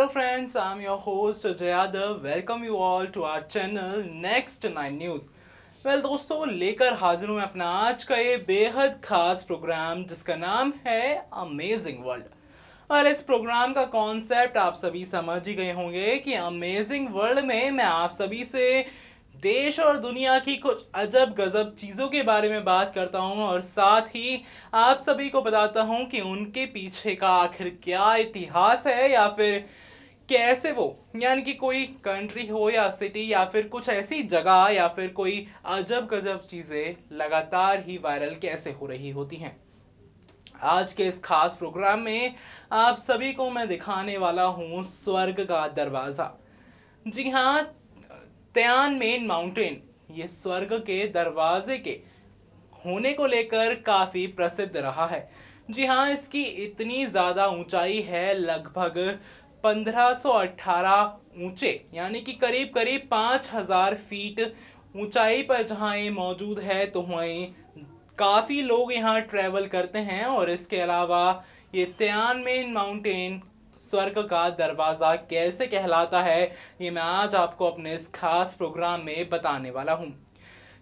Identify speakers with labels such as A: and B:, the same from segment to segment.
A: Hello friends, I'm your host Ajay Yadav. Welcome you all to our channel Next 9 News. दोस्तों लेकर हाजिर हूँ मैं अपना आज का ये बेहद खास प्रोग्राम जिसका नाम है अमेजिंग वर्ल्ड। और इस प्रोग्राम का कॉन्सेप्ट आप सभी समझ ही गए होंगे कि अमेजिंग वर्ल्ड में मैं आप सभी से देश और दुनिया की कुछ अजब गजब चीज़ों के बारे में बात करता हूं और साथ ही आप सभी को बताता हूं कि उनके पीछे का आखिर क्या इतिहास है या फिर कैसे वो यानी कि कोई कंट्री हो या सिटी या फिर कुछ ऐसी जगह या फिर कोई अजब गजब चीज़ें लगातार ही वायरल कैसे हो रही होती हैं। आज के इस खास प्रोग्राम में आप सभी को मैं दिखाने वाला हूँ स्वर्ग का दरवाज़ा। जी हाँ, तियानमेन माउंटेन ये स्वर्ग के दरवाजे के होने को लेकर काफ़ी प्रसिद्ध रहा है। जी हाँ, इसकी इतनी ज़्यादा ऊंचाई है, लगभग 1518 ऊंचे यानी कि करीब करीब 5000 फीट ऊंचाई पर जहाँ ये मौजूद है, तो वहीं काफ़ी लोग यहाँ ट्रैवल करते हैं। और इसके अलावा ये तियानमेन माउंटेन स्वर्ग का दरवाज़ा कैसे कहलाता है ये मैं आज आपको अपने इस खास प्रोग्राम में बताने वाला हूँ।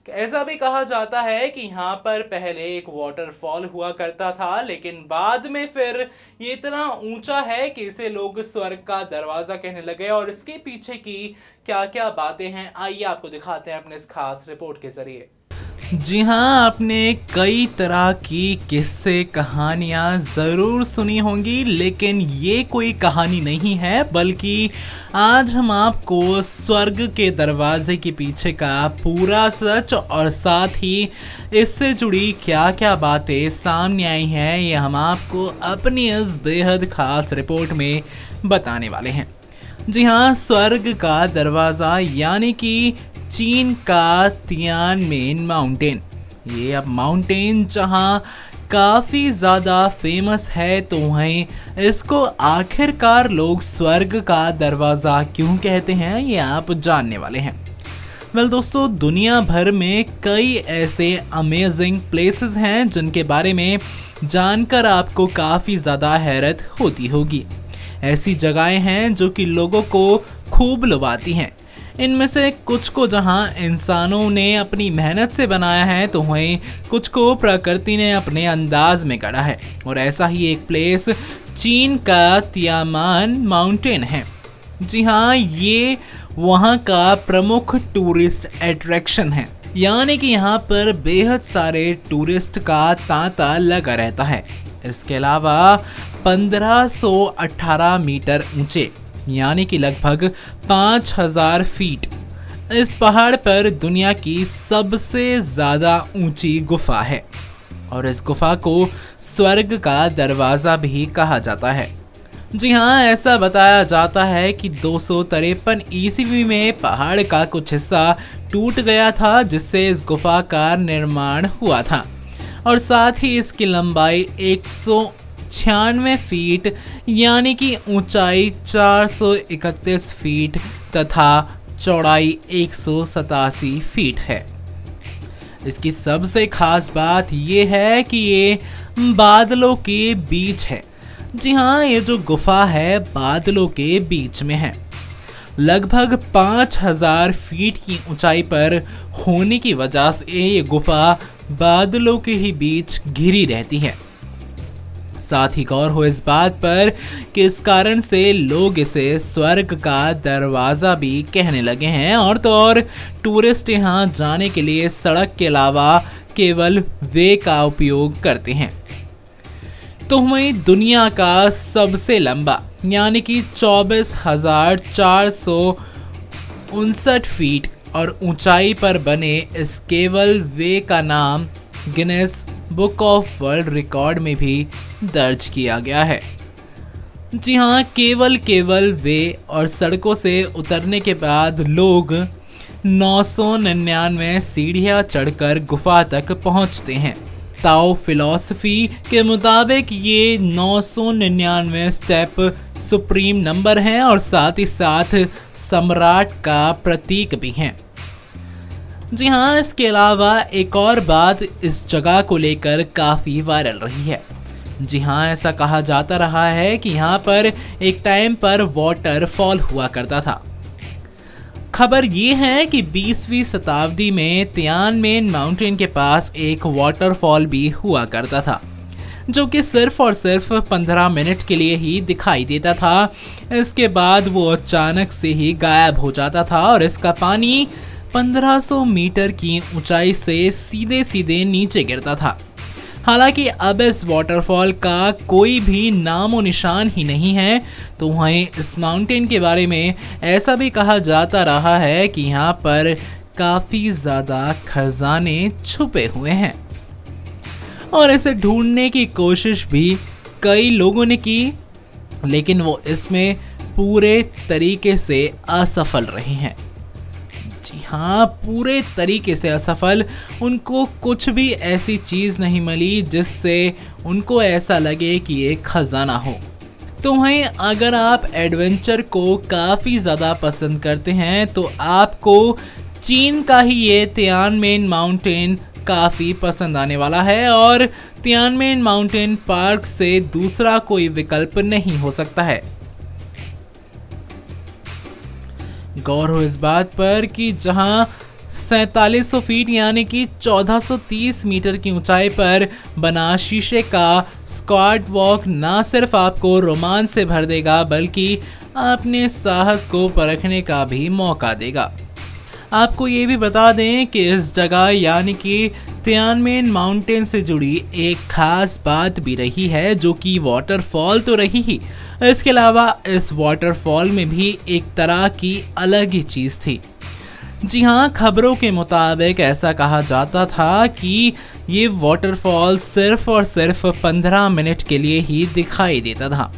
A: ऐसा भी कहा जाता है कि यहाँ पर पहले एक वाटरफॉल हुआ करता था, लेकिन बाद में फिर ये इतना ऊंचा है कि इसे लोग स्वर्ग का दरवाज़ा कहने लगे। और इसके पीछे की क्या क्या बातें हैं आइए आपको दिखाते हैं अपने इस खास रिपोर्ट के ज़रिए। जी हाँ, आपने कई तरह की किस्से कहानियाँ ज़रूर सुनी होंगी, लेकिन ये कोई कहानी नहीं है, बल्कि आज हम आपको स्वर्ग के दरवाजे के पीछे का पूरा सच और साथ ही इससे जुड़ी क्या क्या बातें सामने आई हैं ये हम आपको अपनी इस बेहद खास रिपोर्ट में बताने वाले हैं। जी हाँ, स्वर्ग का दरवाज़ा यानी कि चीन का तियानमेन माउंटेन, ये अब माउंटेन जहाँ काफ़ी ज़्यादा फेमस है, तो वहीं इसको आखिरकार लोग स्वर्ग का दरवाज़ा क्यों कहते हैं ये आप जानने वाले हैं। दोस्तों, दुनिया भर में कई ऐसे अमेजिंग प्लेसेस हैं जिनके बारे में जानकर आपको काफ़ी ज़्यादा हैरत होती होगी। ऐसी जगहें हैं जो कि लोगों को खूब लुभाती हैं। इनमें से कुछ को जहां इंसानों ने अपनी मेहनत से बनाया है, तो वहीं कुछ को प्रकृति ने अपने अंदाज में गढ़ा है। और ऐसा ही एक प्लेस चीन का तियानमेन माउंटेन है। जी हाँ, ये वहाँ का प्रमुख टूरिस्ट अट्रैक्शन है, यानी कि यहाँ पर बेहद सारे टूरिस्ट का तांता लगा रहता है। इसके अलावा 1518 मीटर ऊंचे यानी कि लगभग 5000 फीट इस पहाड़ पर दुनिया की सबसे ज़्यादा ऊंची गुफा है और इस गुफा को स्वर्ग का दरवाज़ा भी कहा जाता है। जी हाँ, ऐसा बताया जाता है कि 253 ईस्वी में पहाड़ का कुछ हिस्सा टूट गया था, जिससे इस गुफा का निर्माण हुआ था। और साथ ही इसकी लंबाई 196 फीट यानी कि ऊंचाई 431 फीट तथा चौड़ाई 187 फीट है। इसकी सबसे खास बात यह है कि ये बादलों के बीच है। जी हाँ, ये जो गुफा है बादलों के बीच में है। लगभग 5000 फीट की ऊंचाई पर होने की वजह से ये गुफा बादलों के ही बीच घिरी रहती है। साथ ही गौर हो इस बात पर कि इस कारण से लोग इसे स्वर्ग का दरवाज़ा भी कहने लगे हैं। और तो और टूरिस्ट यहाँ जाने के लिए सड़क के अलावा केवल वे का उपयोग करते हैं। तो वहीं दुनिया का सबसे लंबा यानी कि 24,459 फीट और ऊंचाई पर बने इस केवल वे का नाम Guinness book of world record में भी दर्ज किया गया है। जी हाँ, केवल वे और सड़कों से उतरने के बाद लोग 999 सीढ़ियाँ चढ़कर गुफा तक पहुँचते हैं। ताओ फिलॉसफी के मुताबिक ये 999 स्टेप सुप्रीम नंबर हैं और साथ ही साथ सम्राट का प्रतीक भी हैं। जी हाँ, इसके अलावा एक और बात इस जगह को लेकर काफ़ी वायरल रही है। जी हाँ, ऐसा कहा जाता रहा है कि यहाँ पर एक टाइम पर वाटरफॉल हुआ करता था। खबर ये है कि 20वीं शताब्दी में तियानमेन माउंटेन के पास एक वाटरफॉल भी हुआ करता था, जो कि सिर्फ और सिर्फ 15 मिनट के लिए ही दिखाई देता था। इसके बाद वो अचानक से ही गायब हो जाता था और इसका पानी 1500 मीटर की ऊंचाई से सीधे सीधे नीचे गिरता था। हालांकि अब इस वाटरफॉल का कोई भी नामो निशान ही नहीं है। तो वहीं इस माउंटेन के बारे में ऐसा भी कहा जाता रहा है कि यहाँ पर काफ़ी ज़्यादा खजाने छुपे हुए हैं और इसे ढूंढने की कोशिश भी कई लोगों ने की, लेकिन वो इसमें पूरे तरीके से असफल रहे हैं। जी हाँ, पूरे तरीके से असफल। उनको कुछ भी ऐसी चीज़ नहीं मिली जिससे उनको ऐसा लगे कि ये खजाना हो। तो वहीं अगर आप एडवेंचर को काफ़ी ज़्यादा पसंद करते हैं तो आपको चीन का ही ये तियानमेन माउंटेन काफ़ी पसंद आने वाला है और तियानमेन माउंटेन पार्क से दूसरा कोई विकल्प नहीं हो सकता है। गौर हो इस बात पर कि जहां 4700 फीट यानी कि 1430 मीटर की ऊंचाई पर बना शीशे का स्क्वाड वॉक ना सिर्फ आपको रोमांच से भर देगा बल्कि अपने साहस को परखने का भी मौका देगा। आपको ये भी बता दें कि इस जगह यानी कि तियानमेन माउंटेन से जुड़ी एक खास बात भी रही है, जो कि वाटरफॉल तो रही ही, इसके अलावा इस वाटरफॉल में भी एक तरह की अलग ही चीज़ थी। जी हाँ, खबरों के मुताबिक ऐसा कहा जाता था कि ये वाटरफॉल सिर्फ और सिर्फ 15 मिनट के लिए ही दिखाई देता था।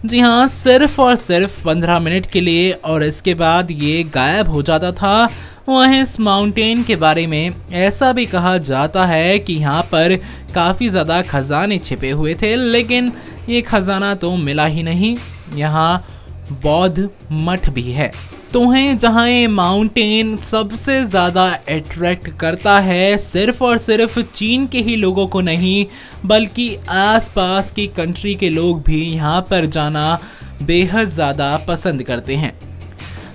A: जी हाँ, सिर्फ और सिर्फ 15 मिनट के लिए, और इसके बाद ये गायब हो जाता था। वहीं इस माउंटेन के बारे में ऐसा भी कहा जाता है कि यहाँ पर काफ़ी ज़्यादा खजाने छिपे हुए थे, लेकिन ये खजाना तो मिला ही नहीं। यहाँ बौद्ध मठ भी है। तो है जहाँ ये माउंटेन सबसे ज़्यादा अट्रैक्ट करता है, सिर्फ और सिर्फ चीन के ही लोगों को नहीं बल्कि आसपास की कंट्री के लोग भी यहाँ पर जाना बेहद ज़्यादा पसंद करते हैं।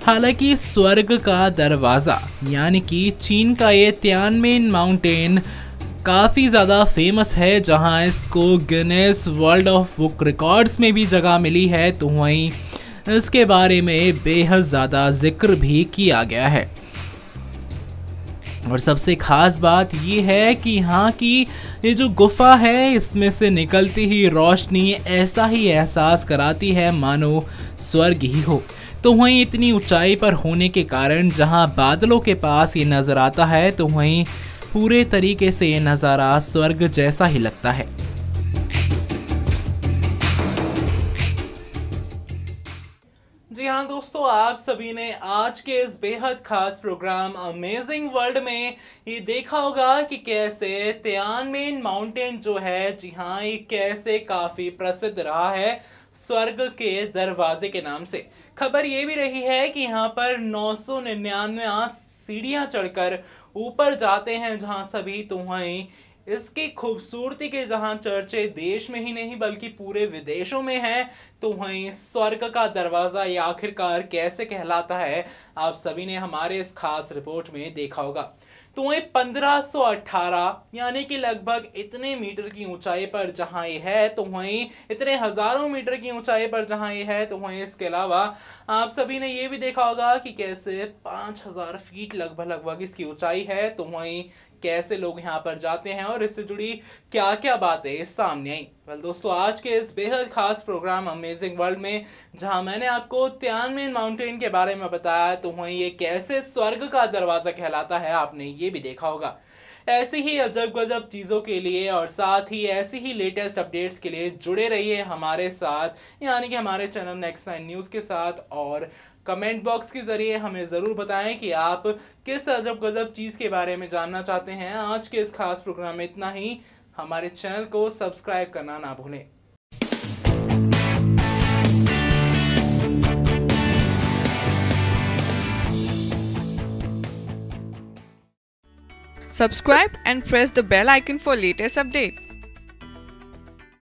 A: हालांकि स्वर्ग का दरवाज़ा यानी कि चीन का ये तियानमेन माउंटेन काफ़ी ज़्यादा फेमस है, जहाँ इसको Guinness world of book records में भी जगह मिली है। तो वहीं इसके बारे में बेहद ज़्यादा जिक्र भी किया गया है। और सबसे खास बात ये है कि यहाँ की ये जो गुफा है, इसमें से निकलती ही रोशनी ऐसा ही एहसास कराती है मानो स्वर्ग ही हो। तो वहीं इतनी ऊंचाई पर होने के कारण जहाँ बादलों के पास ये नज़र आता है, तो वहीं पूरे तरीके से ये नज़ारा स्वर्ग जैसा ही लगता है। जी हाँ दोस्तों, आप सभी ने आज के इस बेहद खास प्रोग्राम अमेजिंग वर्ल्ड में ये देखा होगा कि कैसे तियानमेन माउंटेन जो है, जी हाँ, ये कैसे काफ़ी प्रसिद्ध रहा है स्वर्ग के दरवाजे के नाम से। खबर ये भी रही है कि यहाँ पर 999 सीढ़ियाँ चढ़कर ऊपर जाते हैं, जहाँ सभी तो वहीं इसकी खूबसूरती के जहां चर्चे देश में ही नहीं बल्कि पूरे विदेशों में है। तो वहीं स्वर्ग का दरवाज़ा ये आखिरकार कैसे कहलाता है, आप सभी ने हमारे इस खास रिपोर्ट में देखा होगा। तो वहीं 1518 यानी कि लगभग इतने मीटर की ऊंचाई पर जहां ये है, तो वहीं इतने हज़ारों मीटर की ऊंचाई पर जहां ये है, तो वहीं इसके अलावा आप सभी ने ये भी देखा होगा कि कैसे 5000 फीट लगभग इसकी ऊंचाई है। तो वहीं कैसे लोग यहाँ पर जाते हैं और इससे जुड़ी क्या क्या बातें सामने आई। वेल दोस्तों, आज के इस बेहद खास प्रोग्राम अमेजिंग वर्ल्ड में जहां मैंने आपको तियानमेन माउंटेन के बारे में बताया, तो वहीं ये कैसे स्वर्ग का दरवाज़ा कहलाता है, आपने ये भी देखा होगा। ऐसी ही अजब गजब चीज़ों के लिए और साथ ही ऐसी ही लेटेस्ट अपडेट्स के लिए जुड़े रहिए हमारे साथ, यानी कि हमारे चैनल नेक्स्ट 9 न्यूज़ के साथ। और कमेंट बॉक्स के ज़रिए हमें ज़रूर बताएं कि आप किस अजब गजब चीज़ के बारे में जानना चाहते हैं। आज के इस खास प्रोग्राम में इतना ही। हमारे चैनल को सब्सक्राइब करना ना भूलें।
B: Subscribe and press the bell icon for latest update.